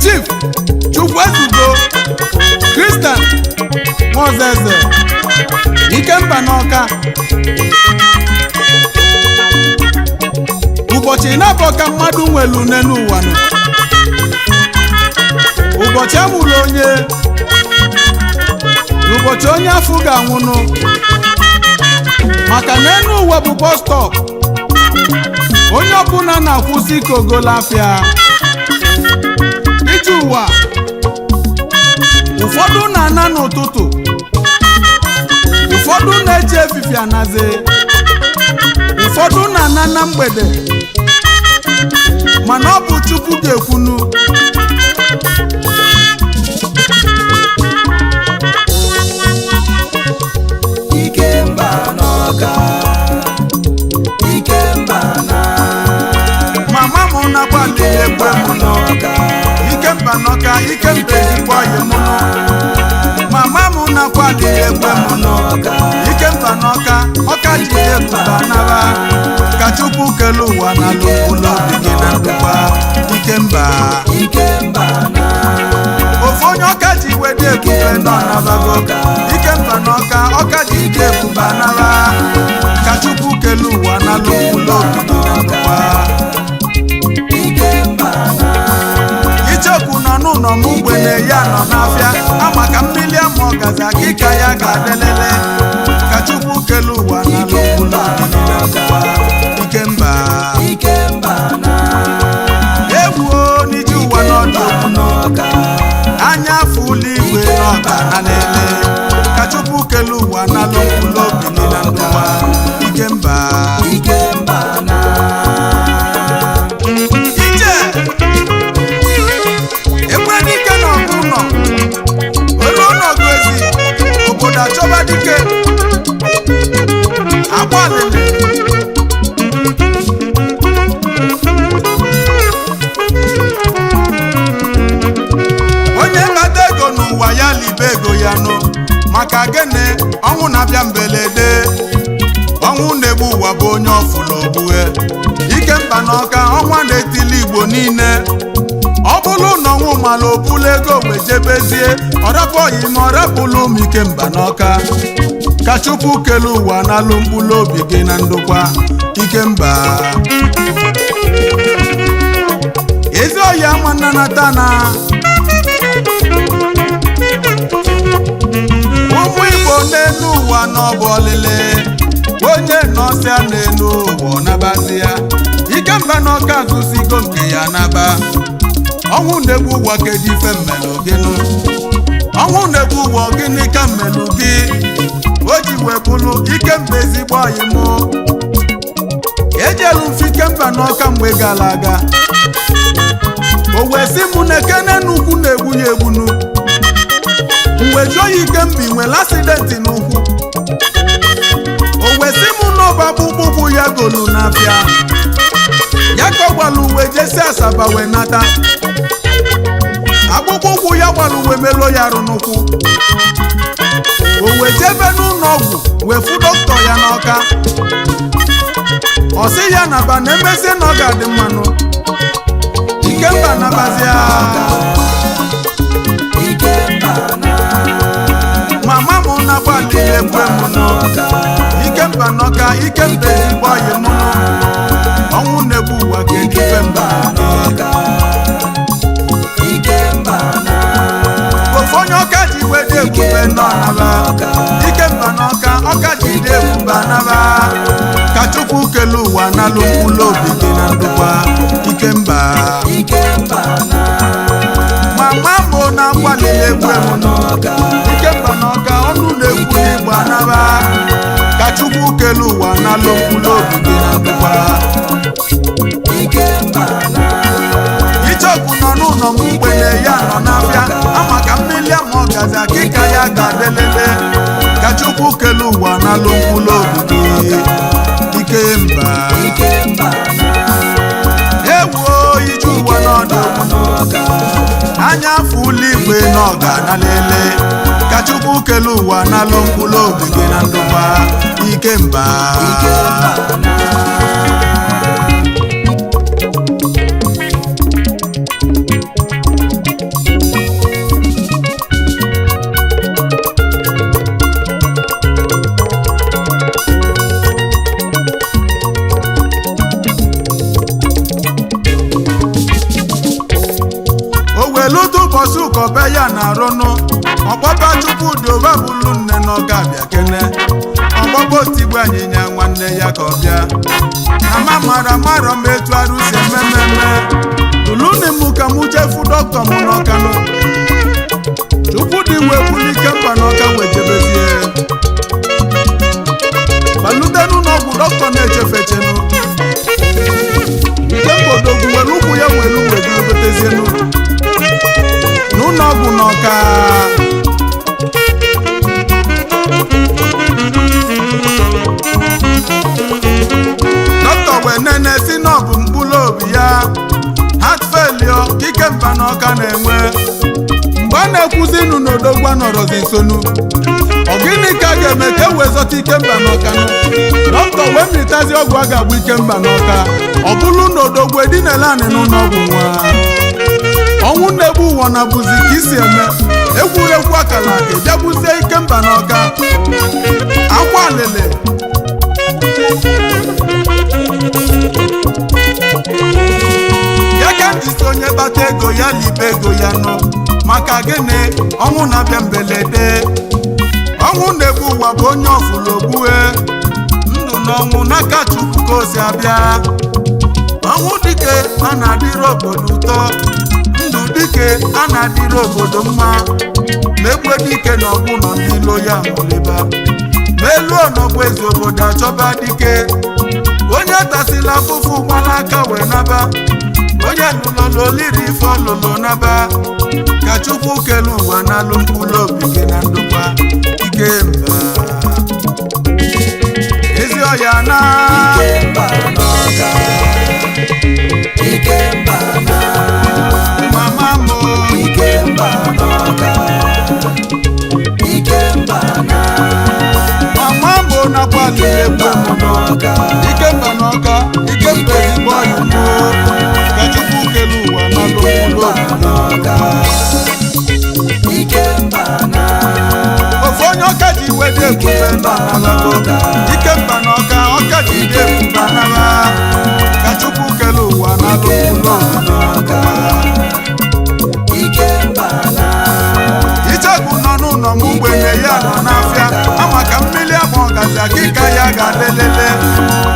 Chief Chukwuezugo Christian Mozeze Ikemba n'Ọka ụbọchị na-abọ ka mmadụ nwelu n'elu ụwa nọ ụbọchị amụrụ onye n'ụbọchị onye afọ ga-anwụnụ maka n'elu ụwa bụ bus stop onye ọbụla na-akwụsị ka ogola afịa iji ụwa ụfọdụ na-ana n'ụtụtụ ụfọdụ na-eji efife anaze ụfọdụ na-ana na mgbede mana ọ bụ Chukwu ga-ekwunu Ikemba n'Ọka Ikemba na mama m nakwa egbe m n'Ọka Ikemba n'Ọka Ikemba ezigbo ọyị m mama m nakwa egbe m n'Ọka Ikemba n'Ọka Ọka ji ebuba naba ka Chukwu kele ụwa na ụlọ obi gị na ndụkwa Ikemba na ofu onye Ọka ji wede ebube nọ nabago Ikemba n'Ọka Ọka ji ide ebuba naba ka Chukwu kele ụwa na ụlọ obi gị na ndụkwa ichekwu nọ n'ụlọ m mgbede ya nọ n'afịa ama ka mmiri ama ọgazi akịka ya ga-adelele ka Chukwu kele ụwa na ụlọ obi gị na ndụkwa Ikemba egwuo n'iji ụwa n'ọdụ anya afọ ụlọ igwe n'ọka na lele ka Chukwu kele ụwa na ụlọ obi gị na ndụkwa Ikemba ije ekwe dike na ọgụ ụlọ olu ọnọdụ ezi obodo achọba dike agba lele onye kpata ego n'ụwa ya libe ego ya nụ maka gịnị ọnwụ na-abịa mbelede ọnwụ na-egbu ụwa bụ onye ọfụlụ ogbue Ikemba n'Ọka ọnwa na-etili Igbo niile ọ bụrụ na ọnwụ mala obulu ego wee jebezie ọrapụghị ime ọrapụlụ ụmụ Ikemba n'Ọka ka Chukwu kele ụwa n'alụ mkpụrụ obi gị na ndụkwa Ikemba ezi oyi ama nnanata na ụmụ Igbo n'elu ụwa n'ọbụ ọlịlị onye nọsịa n'elu ụwa nabazi ya Ikemba n'Ọka zụsigo nke ya naba ọnwụ na-egbu ụwa kedu ife mmelụ gị nụ ọnwụ na-egbu ụwa gịnị ka mmelụ gị o ji wee bụrụ Ikemba ezigbo ọyị mụ ejelu mfe Ikemba n'Ọka mgbe gara aga o wee sị mụ na ekene n'ukwu na-egbu ya egbunu mgbe jụọ ya Ikemba nwere asidenti n'ukwu o wee sị mụ na ọba akpụkpụ ya golu n'afịa ya ka ọ gwara uwe jesi Asaba wee nata akpụkpọ ụkwụ ya gwara uwe melo ya arụ n'ụkwụ o wee jebe n'ụlọ ọgwụ wee fụ dọkịta ya n'Ọka ọ sị ya naba na emezie na ọ ga-adị mmanụ Ikemba nabazia mama m nakwa egbe m n'Ọka Ikemba n'Ọka Ikemba ezigbo ọyị m ọnwụ na-egbu ụwa kedu ife mba ofu onye Ọka ji wede ebube nọ naba Ikemba n'Ọka Ọka ji ide ebube naba Chukwu kele ụwa n'alụ mkpụrụ obi gị na ndụkwa Ikemba mama mụ na-agbalịla egwu Ikemba n'ọka ọnụ na-ekwu n'igbo anaba ka Chukwu kele ụwa n'alụ mkpụrụ obi gị na ndụkwa Ichọkwu nọ n'ụlọ m mgbenye ya nọ n'afịa ama ka mmiri ama ọgazi akịka ya ga-adelele ka Chukwu kele ụwa n'alụ mkpụrụ obi gị Ikemba ewuo ije ụwa n'ọdụ anya afụla igwe n'ọga na lele ka Chukwu kele ụwa n'alụ mkpụrụ obi gị na ndụkwa Ikemba ụbọchị ụkọbe ya na-arụnụ ọgbaba Chukwu dobe bụlụ nne n'ọga bịa kene ọgbaba otigbu anyịnya nwanne ya ka ọ bịa na mara m etu arụ si emememe tụlụnụ mụ ka mụ chefu dọkịta m n'ọkanụ Chukwu dị wee buli Ikemba n'ọka wee jebezie balutenu n'ọgwụ dọkịta na-echefechenụ Ikemba odogwu were ụkwụ ya were uwe gị gotezienụ n'ụlọ ọgwụ n'ọka dọkịta wee nene si n'ọbụ mkpụrụ obi ya heart failure ka Ikemba n'ọka na-enwe mgbe a na-ekwuzinụ n'odogwu nọrọzi nsonu ọ gịnị ka a ga-eme ka e wee zọta Ikemba n'ọka dọkịta wee mịtazi ọgwụ a ga-agba Ikemba n'ọka ọ bụrụ n'odogwu edinela anị n'ụlọ ọgwụ nwa ọnwụ na-egbu ụwa na bụzi ka isi eme egwuregwu akara aka bịa gbuzie Ikemba n'ọka akwa alele ya ka ndị si onye kpata ego ya libe ego ya nọ maka gịnị ọnwụ na-abịa mbelede ọnwụ na-egbu ụwa bụ onye ọfụlụ ogbue ndụ na ọnwụ n'aka Chukwu ka o si abịa ọnwụ dike a na-adịrị obodo ụtọ ndụ dike a na-adịrị obodo mma ma egbe dike na ọgwụ nọ ndị ilo ya mụlịba ma elu ọnọgwụ ezi obodo achọba dike onye tasila afụfụ gbara aka wee naba onye lụlọlọ oliri ife ọlụlụ naba ka Chukwu kele ụwa n'alụ mkpụrụ obi gị na ndụkwa Ikemba ezi ọya na Ikemba na mama mo Ikemba n'ọka mama mo nakwa lele n'ọka Ikemba n'ọka Ikemba ezigbo ọyị mo ka Chukwu kele ụwa n'alụ mkpụrụ obi n'ọka Ikemba na ofu onye ọka ji iwe dị ebube n'alago Ikemba n'ọka ọka ji dị ebube n'ala ka Chukwu kele ụwa n'alụ mkpụrụ obi n'ọka Ikemba na Ichọkwu nọ n'ụlọ m mgbenye ya nọ n'afịa ama ka mmiri ama ọgazi akịka ya ga-alelele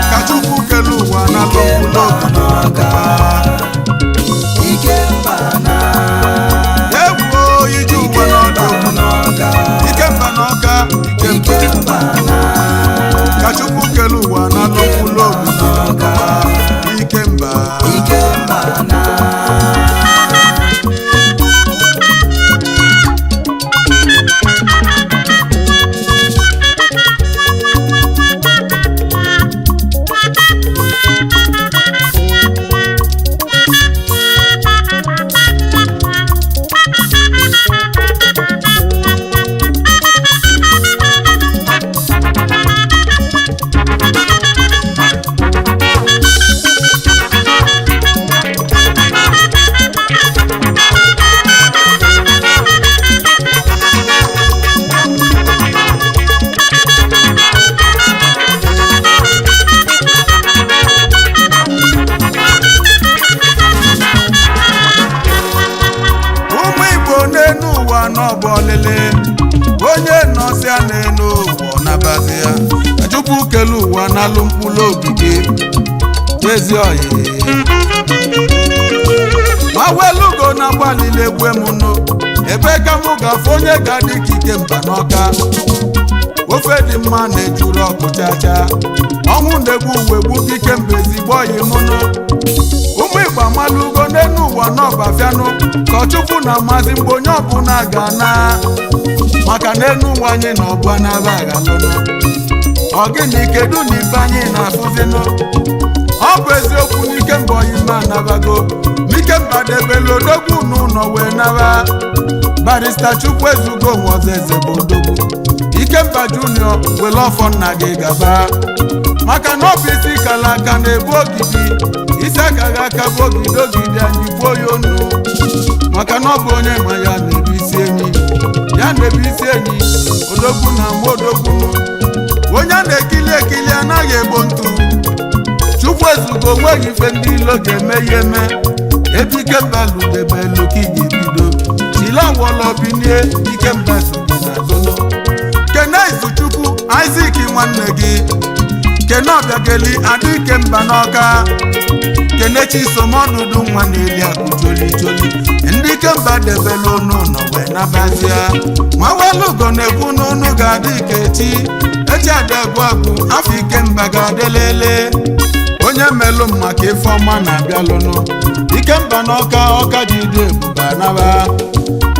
ka Chukwu kele ụwa n'alụ mkpụrụ obi n'ọka Ikemba na egwuo ije ụwa n'ọdụ n'ọka Ikemba n'ọka Ikemba na ka Chukwu kele ụwa n'alụ mkpụrụ obi n'ọka Ikemba Ikemba na na-alụ mkpụrụ obi gị ezi oyi NWAWELUGO na-agbalili egwu emuno ebe ka mụ ga-afụ onye ga-adị ka Ikemba n'Ọka ofe dị mma na-ejuru ọkụ chacha ọnwụ na-egbu uwe gbu Ikemba ezigbo oyi mụnụ ụmụ Igbo amalugo n'enu ụwa n'ọbafianụ ka Chukwu na mmazi mgbe onye ọbụla ga-ana maka n'enu ụwa anyị na ọbụ anaba aghalụnụ ọgịnị kedu na ife anyị na-afụzinụ ọ bụ eziokwu na Ikemba oyima anabago Ikemba debele odogwu n'ụlọ wee naba barista Chukwu ezugo Nwaozeze bụ odogwu Ikemba Junior wele ọfọ nna gị gaba maka na ọ bụ isi kala aka na-ebu ogidi isi agaghị aka bụ ogidi ogidi anyị gbuo ya onu maka na ọ bụ onye ma ya na-ebu isi enyi odogwu na mgbe odogwu onye a na-ekili ekili anaghị egbo ntụ Chukwu ezugo onweghị ife ndị ilo ga-eme ya eme ebe Ikemba ludebelu ka iji bido chilawolobinie Ikemba sogo na zono kene Izuchukwu Isaac nwanne gị kene Ọbịageli Ada Ikemba n'Ọka kene Chisomodudu nwa na-eli akụ joli ndị Ikemba debelu n'ụlọ wee nabazia NWAWELUGO na-ekwu n'ụnụ ga-adị ka echi adagbu agwụ afọ Ikemba ga-adịlele onye melụ maka ife ọma na-abịalụnụ Ikemba n'Ọka Ọka ji dị ebube anaba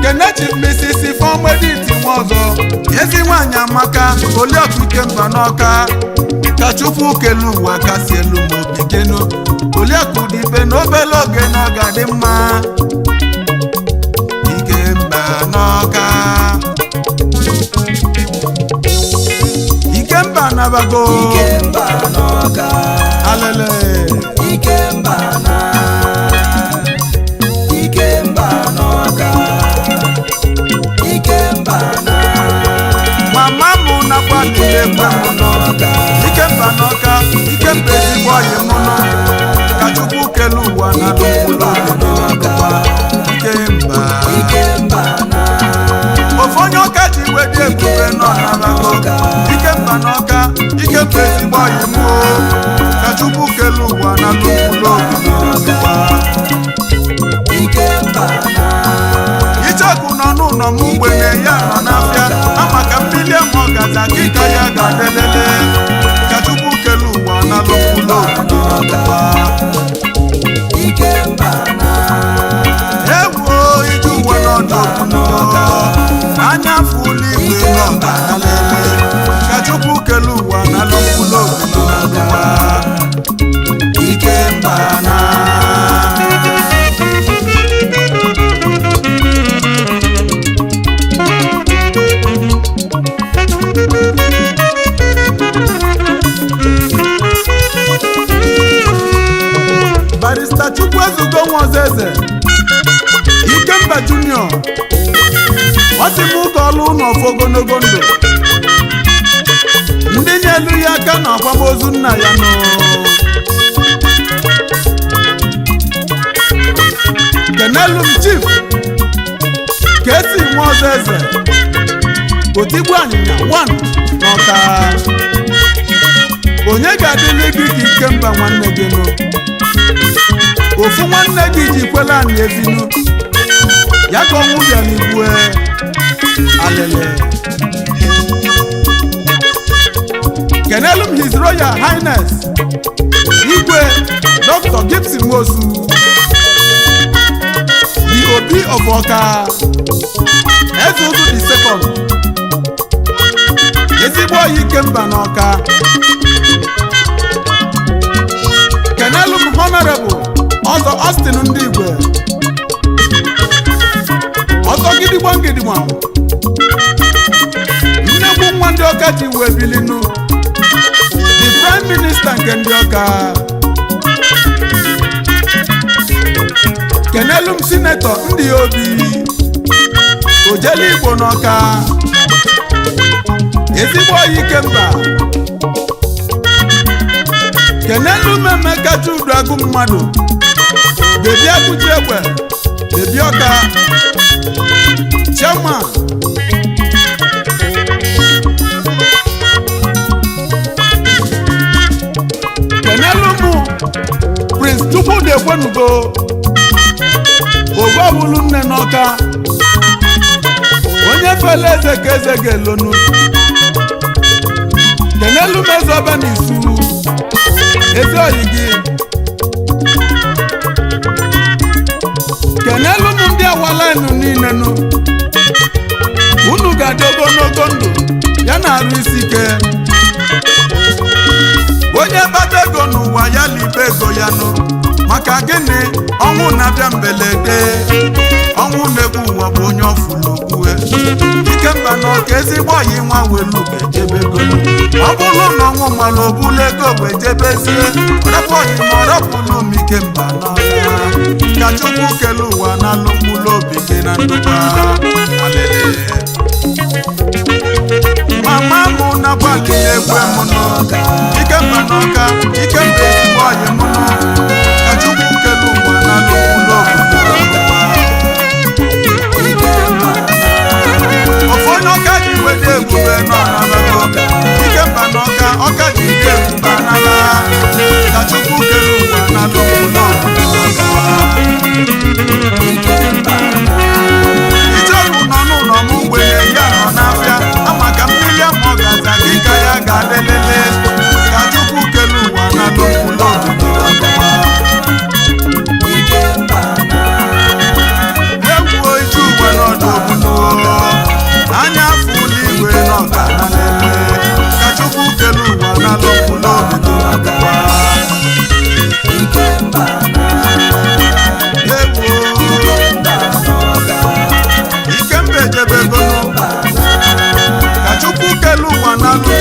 kene Chief Mrs. Ifeomediti Nwaọzọ ezi nwaanyị amaka Oliakụ Ikemba n'Ọka ka Chukwu kelu ụwa kasị elu ma obi kenu Oliakụ dịbe n'obele oge na ọ ga-adị mma Ikemba n'Ọka Ikemba anabago Ikemba n'Ọka alele Ikemba n'Ọka mama mụ na-agbalile egwu n'Ọka Ikemba n'Ọka Ikemba ezigbo oyi mụnụ ka Chukwu kelu ụwa na n'ụlọ Ikemba ofu onye Ọka ji wedi ebube nọ n'abago Ikemba n'Ọka Ikemba ezigbo oyi mụ ka Chukwu kelu ụwa na n'ụlọ Icheku nọ n'ụlọ m mgbede ya nọ n'afịa amaka mmiri ma ọ gaza kịka ya ga-adelele ka Chukwu kelu ụwa na n'ụlọ ewuo ije uwe n'ọdụ anya fụlụ igwe n'ọgalele ka Chukwu kelu ụwa na n'ụlọ Ikemba na barista Chukwu ezugo Nwaozeze Ikemba Junior ọ sị m ụka ọlụ ụlọ ofe ogologo ndụ ndị nyelu ya aka na akwamozu nna ya nọ kenelu m Chief Kesi Nwaozeze otigbu anyịnya 1 n'Ọka onye ga-adịle gị ka Ikemba nwanne gị nụ ofu nwanne gị ji kwela anyị efinu ya ka ọnwụ bịa n'igwe alele kenelu m His Royal Highness Igwe Dr. Gibson Nwosu the Obi of Ọka Eze Ụzụ the second ezigbo oyi Ikemba n'Ọka kenelu m Honorable Ọzọ Austin ndị Igwe ọzọ gidigbam nnegbu nwa ndị Ọka ji wee bilinu the Prime Minister nke ndị Ọka kenelu m Senator ndị Obi Ojeli Igbo n'Ọka ezigbo oyi Ikemba kenelu m Emeka Chudu Agụ mmadụ bebi Agụji Egbe bebi Ọka Chairman Chukwu dị ekwenugo ogwe ọbụlụ nne n'Ọka onye fele eze ka eze ga-elonu kenelu mezobe n'isu ezi oyi gị kenelu nụ ndị awalainu niile nụ unu ga-adị ogologo ndụ ya na arụ isi ike onye bata ego n'ụwa ya libe ego ya nụ maka gịnị ọnwụ na-abịa mbelede ọnwụ na-egbu ụwa bụ onye ọfụlụkwue Ikemba n'Ọka ezigbo ọyị NWAWELUGO ejebego ọ bụrụ na ọnwụ mara obulu ego bụ ejebezie rapụ ọyị ma ọ rapụlụ m Ikemba n'Ọka ka Chukwu kele ụwa na-alụ mkpụrụ obi gị na ndụkwa alele mama mụ na gbalị na-egwe m n'Ọka Ikemba n'Ọka Ikemba ezigbo ọyị m ka Chukwu kele ụwa na-alụ mkpụrụ obi gị na ndụkwa ofu onye Ọka ji wede ebube n'ọnalago Ikemba n'Ọka Ọka ji dị ebube n'ala ka Chukwu kele ụwa na-alụ mkpụrụ obi gị na ndụkwa ijeọrụ nọ n'ụlọ m mgbede ya nọ n'afịa ama ka mmiri ama ọ gaza dịka ya ga-alelele ka Chukwu kele ụwa na-alụ mkpụrụ obi gị na ndụkwa egwuo ije uwe n'ọdụ obodo anya afụla igwe n'Ọka na lele ka Chukwu kele ụwa na-alụ mkpụrụ obi gị na ndụkwa Ikemba ejebego ka Chukwu kele ụwa na-alụ